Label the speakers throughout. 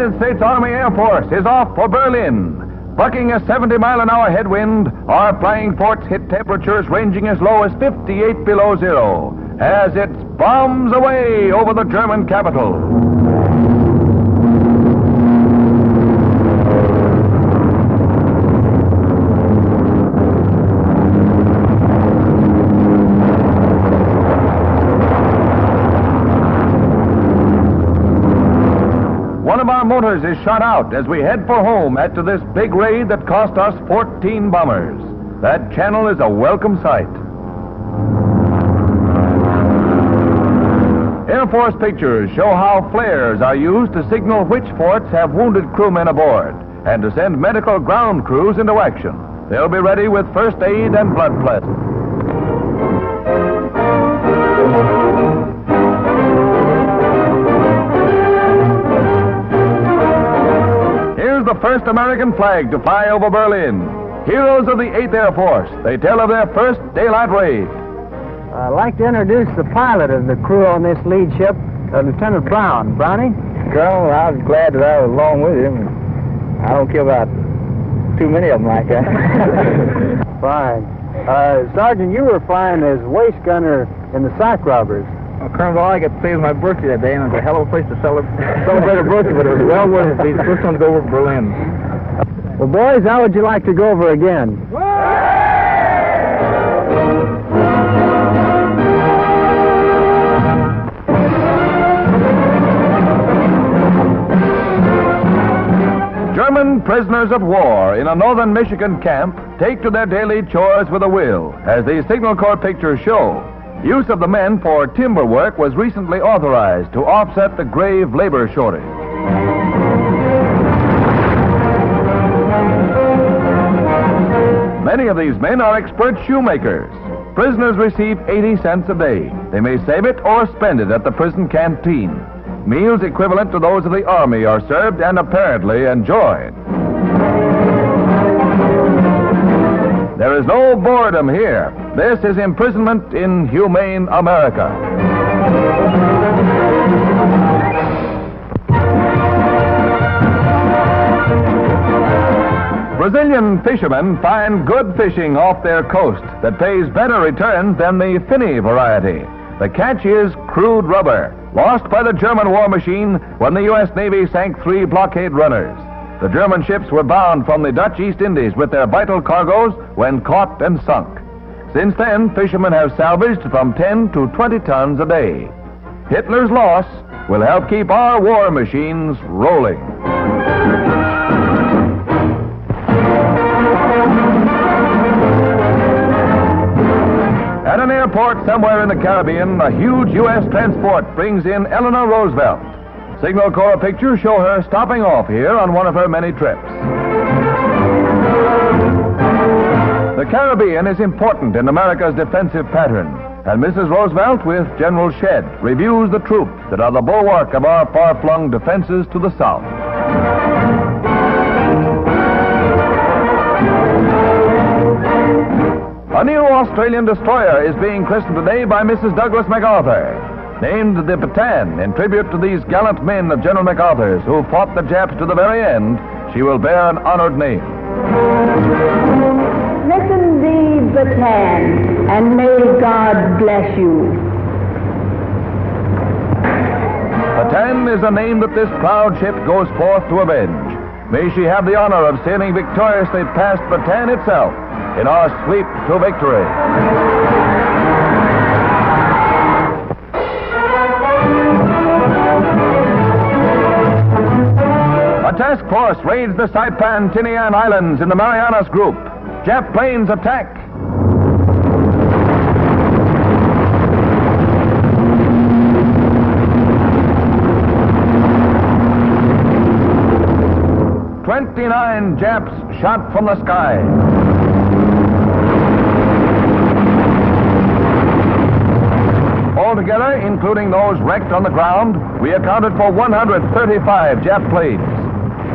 Speaker 1: United States Army Air Force is off for Berlin. Bucking a 70-mile-an-hour headwind, our flying forts hit temperatures ranging as low as 58 below zero as it bombs away over the German capital. One of our motors is shot out as we head for home after this big raid that cost us 14 bombers. That channel is a welcome sight. Air Force pictures show how flares are used to signal which forts have wounded crewmen aboard and to send medical ground crews into action. They'll be ready with first aid and blood plasma. The first American flag to fly over Berlin. Heroes of the 8th Air Force. They tell of their first daylight raid.
Speaker 2: I'd like to introduce the pilot of the crew on this lead ship, Lieutenant Brown. Brownie?
Speaker 3: Colonel, I was glad that I was along with him. I don't care about too many of them like that.
Speaker 2: Fine. Sergeant, you were flying as waist gunner in the Sock Robbers.
Speaker 3: Well, Colonel, all I got to say was my birthday that day, and it was a hell of a place to celebrate a birthday, but it was well worth it to be the first one to go over Berlin.
Speaker 2: Well, boys, how would you like to go over again?
Speaker 1: German prisoners of war in a northern Michigan camp take to their daily chores with a will, as the Signal Corps pictures show. Use of the men for timber work was recently authorized to offset the grave labor shortage. Many of these men are expert shoemakers. Prisoners receive 80 cents a day. They may save it or spend it at the prison canteen. Meals equivalent to those of the Army are served and apparently enjoyed. There is no boredom here. This is imprisonment in humane America. Brazilian fishermen find good fishing off their coast that pays better returns than the finny variety. The catch is crude rubber, lost by the German war machine when the U.S. Navy sank 3 blockade runners. The German ships were bound from the Dutch East Indies with their vital cargoes when caught and sunk. Since then, fishermen have salvaged from 10 to 20 tons a day. Hitler's loss will help keep our war machines rolling. At an airport somewhere in the Caribbean, a huge U.S. transport brings in Eleanor Roosevelt. Signal Corps pictures show her stopping off here on one of her many trips. The Caribbean is important in America's defensive pattern, and Mrs. Roosevelt, with General Shedd, reviews the troops that are the bulwark of our far-flung defenses to the south. A new Australian destroyer is being christened today by Mrs. Douglas MacArthur. Named the Bataan in tribute to these gallant men of General MacArthur's who fought the Japs to the very end, she will bear an honored name.
Speaker 4: Listen thee, Bataan, and may God bless you.
Speaker 1: Bataan is the name that this proud ship goes forth to avenge. May she have the honor of sailing victoriously past Bataan itself in our sweep to victory. A task force raids the Saipan-Tinian Islands in the Marianas Group. Jap planes attack. "29 Japs shot from the sky." Altogether, including those wrecked on the ground, we accounted for 135 Jap planes.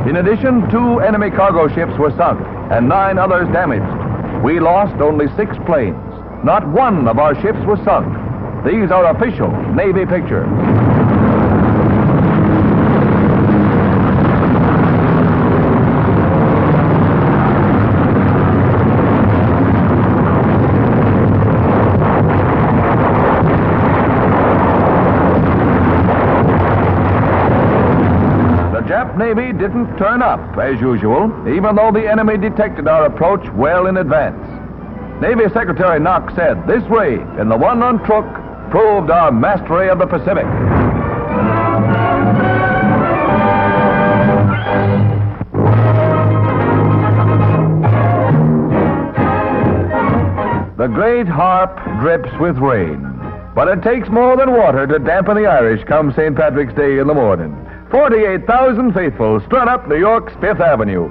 Speaker 1: In addition, 2 enemy cargo ships were sunk and 9 others damaged. We lost only 6 planes. Not one of our ships was sunk. These are official Navy pictures. Navy didn't turn up, as usual, even though the enemy detected our approach well in advance. Navy Secretary Knox said this raid in the one on Truk proved our mastery of the Pacific. The great harp drips with rain, but it takes more than water to dampen the Irish come St. Patrick's Day in the morning. 48,000 faithful strut up New York's Fifth Avenue.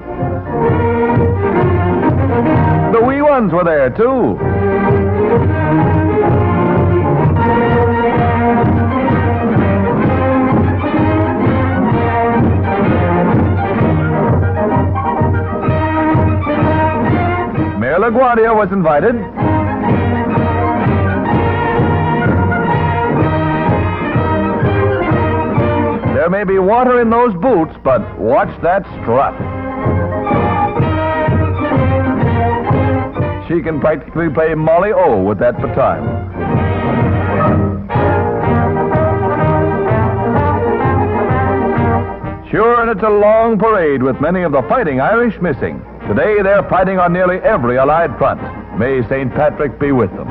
Speaker 1: The wee ones were there, too. Mayor LaGuardia was invited. There may be water in those boots, but watch that strut. She can practically play Molly O with that baton. Sure, and it's a long parade with many of the fighting Irish missing. Today they're fighting on nearly every Allied front. May St. Patrick be with them.